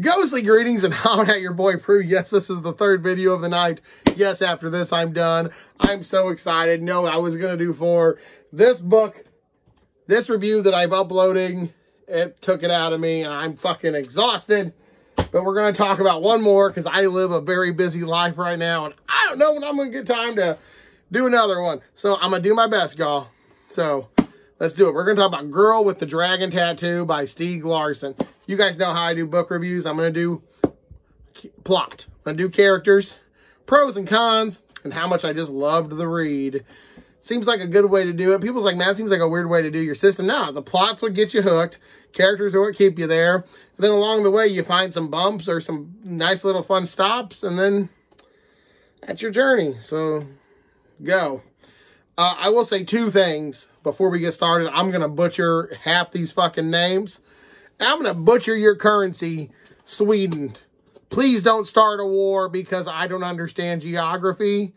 Ghostly greetings and I'm at your boy Prue. Yes, this is the third video of the night. Yes, after this, I'm done. I'm so excited. No, I was going to do for this book, this review that I've uploading. It took it out of me and I'm fucking exhausted. But we're going to talk about one more because I live a very busy life right now. And I don't know when I'm going to get time to do another one. So I'm going to do my best, y'all. So let's do it. We're going to talk about Girl with the Dragon Tattoo by Stieg Larsson. You guys know how I do book reviews. I'm going to do plot. I'm going to do characters, pros and cons, and how much I just loved the read. Seems like a good way to do it. People's like, man, it seems like a weird way to do your system. No, the plots would get you hooked. Characters are what keep you there. And then along the way, you find some bumps or some nice little fun stops. And then that's your journey. So go. I will say two things before we get started. I'm going to butcher half these fucking names. I'm going to butcher your currency, Sweden. Please don't start a war because I don't understand geography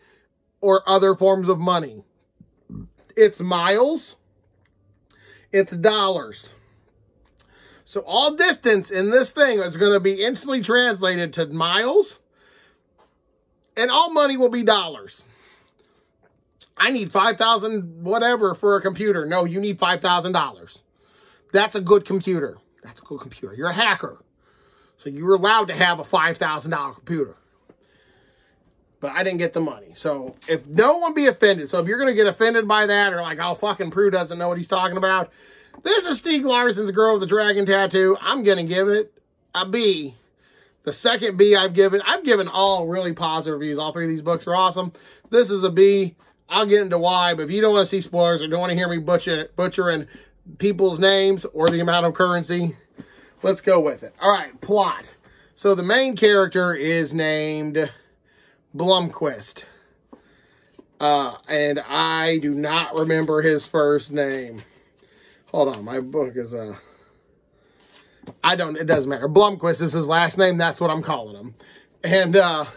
or other forms of money. It's miles. It's dollars. So all distance in this thing is going to be instantly translated to miles. And all money will be dollars. I need 5,000 whatever for a computer. No, you need $5,000. That's a good computer. That's a good computer. You're a hacker. So you're allowed to have a $5,000 computer. But I didn't get the money. So if no one be offended. So if you're going to get offended by that or like, oh, fucking Prue doesn't know what he's talking about. This is Stieg Larsson's Girl with the Dragon Tattoo. I'm going to give it a B. The second B I've given all really positive reviews. All three of these books are awesome. This is a B. I'll get into why. But if you don't want to see spoilers or don't want to hear me butchering people's names or the amount of currency, let's go with it. All right, plot. So the main character is named Blomquist. And I do not remember his first name. Hold on, my book is, it doesn't matter. Blomquist is his last name. That's what I'm calling him. And,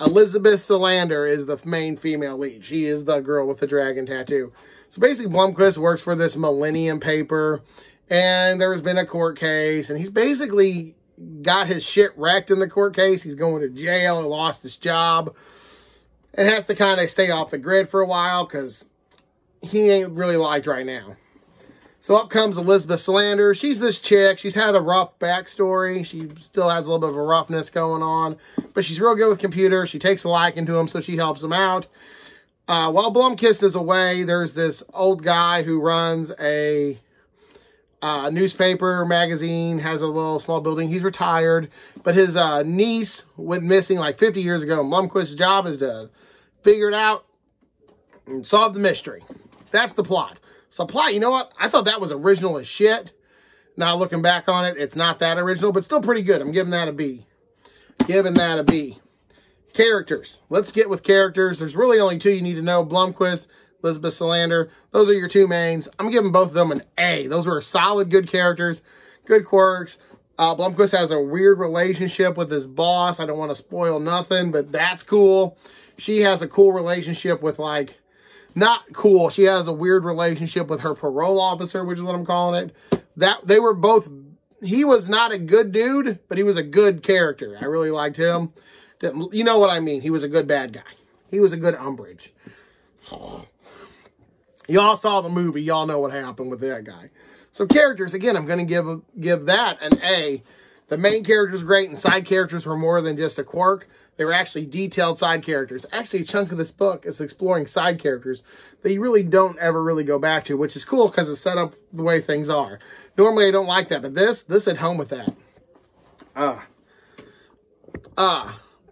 Elizabeth Salander is the main female lead. She is the girl with the dragon tattoo. So basically, Blomquist works for this Millennium paper, and there's been a court case, and he's basically got his shit wrecked in the court case. He's going to jail, he lost his job, and has to kind of stay off the grid for a while because he ain't really liked right now. So up comes Elizabeth Salander. She's this chick. She's had a rough backstory. She still has a little bit of a roughness going on. But she's real good with computers. She takes a liking to him, so she helps him out. While Blomquist is away, there's this old guy who runs a newspaper, magazine, has a little small building. He's retired. But his niece went missing like 50 years ago. And Blomquist's job is to figure it out and solve the mystery. That's the plot. So plot, you know what? I thought that was original as shit. Now looking back on it, it's not that original, but still pretty good. I'm giving that a B. Giving that a B. Characters. Let's get with characters. There's really only two you need to know. Blomquist, Elizabeth Salander. Those are your two mains. I'm giving both of them an A. Those were solid, good characters. Good quirks. Blomquist has a weird relationship with his boss. I don't want to spoil nothing, but that's cool. She has a cool relationship with, like, not cool. She has a weird relationship with her parole officer, which is what I'm calling it. They were both, he was not a good dude, but he was a good character. I really liked him. You know what I mean. He was a good bad guy. He was a good Umbridge. Y'all saw the movie. Y'all know what happened with that guy. So characters, again, I'm going to give that an A. The main characters were great, and side characters were more than just a quirk. They were actually detailed side characters. Actually, a chunk of this book is exploring side characters that you really don't ever really go back to, which is cool because it's set up the way things are. Normally, I don't like that, but this hit home with that.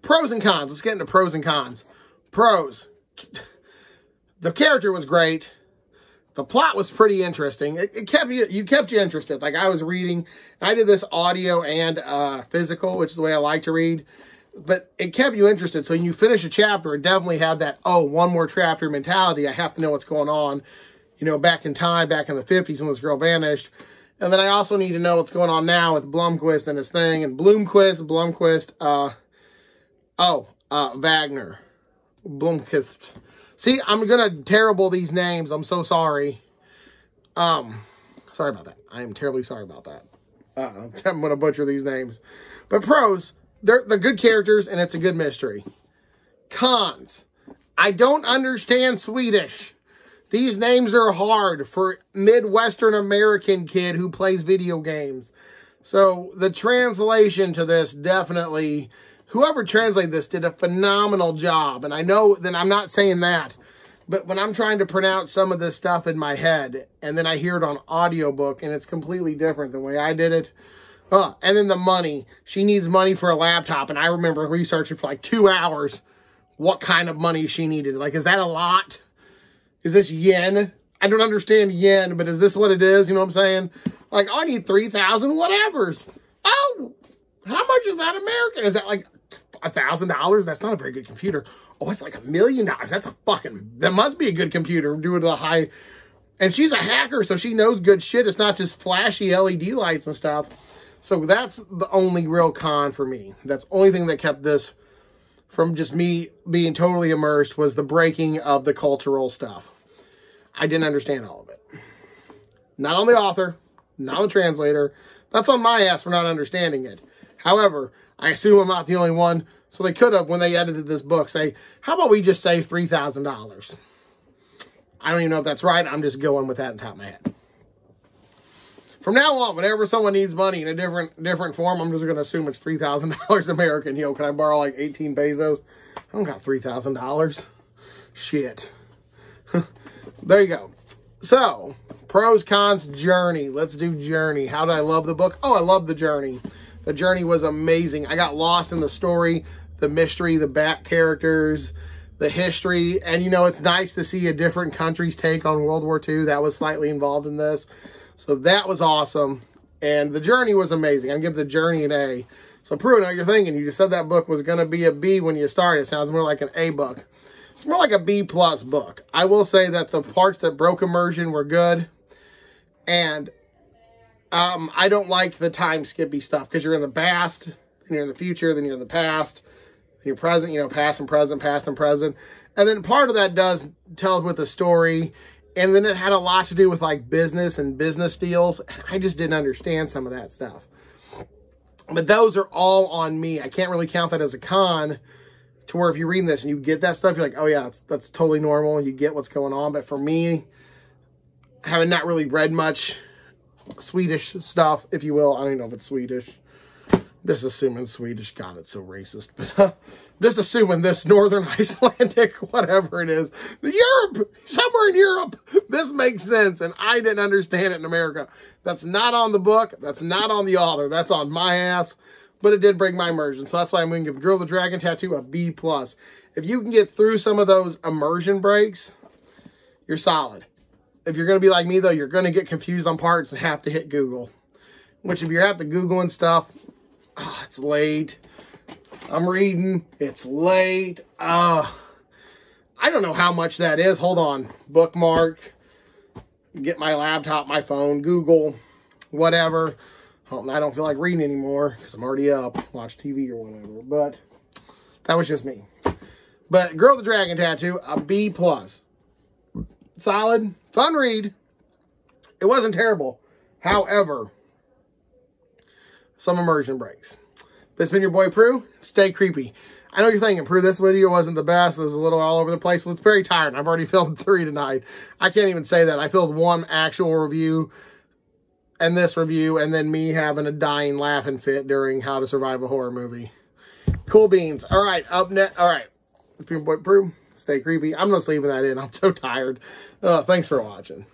Pros and cons. Let's get into pros and cons. Pros. The character was great. The plot was pretty interesting. It kept you interested. Like I was reading, I did this audio and physical, which is the way I like to read. But it kept you interested. So when you finish a chapter, it definitely had that, oh, one more chapter mentality. I have to know what's going on, you know, back in time, back in the 50s when this girl vanished. And then I also need to know what's going on now with Blomquist and his thing. And Blomquist, Wagner. Blomquist. See, I'm going to terrible these names. I'm so sorry. Sorry about that. I am terribly sorry about that. I'm going to butcher these names. But pros, they're good characters, and it's a good mystery. Cons, I don't understand Swedish. These names are hard for Midwestern American kid who plays video games. So the translation to this definitely, whoever translated this did a phenomenal job. And I know that I'm not saying that, but when I'm trying to pronounce some of this stuff in my head, and then I hear it on audiobook, and it's completely different the way I did it. And then the money. She needs money for a laptop, and I remember researching for like 2 hours what kind of money she needed. Like, is that a lot? Is this yen? I don't understand yen, but is this what it is? You know what I'm saying? Like, I need 3,000 whatevers. Oh, how much is that American? Is that like $1,000? That's not a very good computer. Oh, it's like $1 million. That's a fucking, that must be a good computer due to the high. And she's a hacker, so she knows good shit. It's not just flashy LED lights and stuff. So that's the only real con for me. That's the only thing that kept this from just me being totally immersed was the breaking of the cultural stuff. I didn't understand all of it. Not on the author, not on the translator. That's on my ass for not understanding it. However, I assume I'm not the only one. So they could have, when they edited this book, say, how about we just say $3,000? I don't even know if that's right. I'm just going with that on top of my head. From now on, whenever someone needs money in a different form, I'm just going to assume it's $3,000 American. You know, can I borrow like 18 pesos? I don't got $3,000. Shit. There you go. So, pros, cons, journey. Let's do journey. How did I love the book? Oh, I love the journey. The journey was amazing. I got lost in the story, the mystery, the back characters, the history. And, you know, it's nice to see a different country's take on World War II. That was slightly involved in this. So that was awesome. And the journey was amazing. I give the journey an A. So, Prue, now you're thinking, you just said that book was going to be a B when you started. It sounds more like an A book. It's more like a B+ book. I will say that the parts that broke immersion were good. And I don't like the time skippy stuff because you're in the past, and you're in the future, then you're in the past, then you're present, you know, past and present, past and present. And then part of that does tell with the story. And then it had a lot to do with like business and business deals. And I just didn't understand some of that stuff. But those are all on me. I can't really count that as a con to where if you're reading this and you get that stuff, you're like, oh yeah, that's totally normal. You get what's going on. But for me, having not really read much Swedish stuff, if you will. I don't even know if it's Swedish. Just assuming Swedish. God, it's so racist. But just assuming this Northern Icelandic, whatever it is. Europe! Somewhere in Europe! This makes sense, and I didn't understand it in America. That's not on the book. That's not on the author. That's on my ass. But it did break my immersion. So that's why I'm going to give Girl with the Dragon Tattoo a B+. If you can get through some of those immersion breaks, you're solid. If you're going to be like me, though, you're going to get confused on parts and have to hit Google. Which, if you're at the Googling stuff, oh, it's late. I'm reading. It's late. I don't know how much that is. Hold on. Bookmark. Get my laptop, my phone, Google, whatever. I don't feel like reading anymore because I'm already up. Watch TV or whatever. But that was just me. But Girl with the Dragon Tattoo, a B+. Solid. Fun read. It wasn't terrible. However, some immersion breaks. But it's been your boy Prue. Stay creepy. I know you're thinking, Prue, this video wasn't the best. It was a little all over the place. It's very tired. I've already filmed 3 tonight. I can't even say that. I filmed 1 actual review and this review, and then me having a dying laughing fit during How to Survive a Horror Movie. Cool beans. All right, up next. All right, Boy Prue, stay creepy. I'm just leaving that in. I'm so tired. Thanks for watching.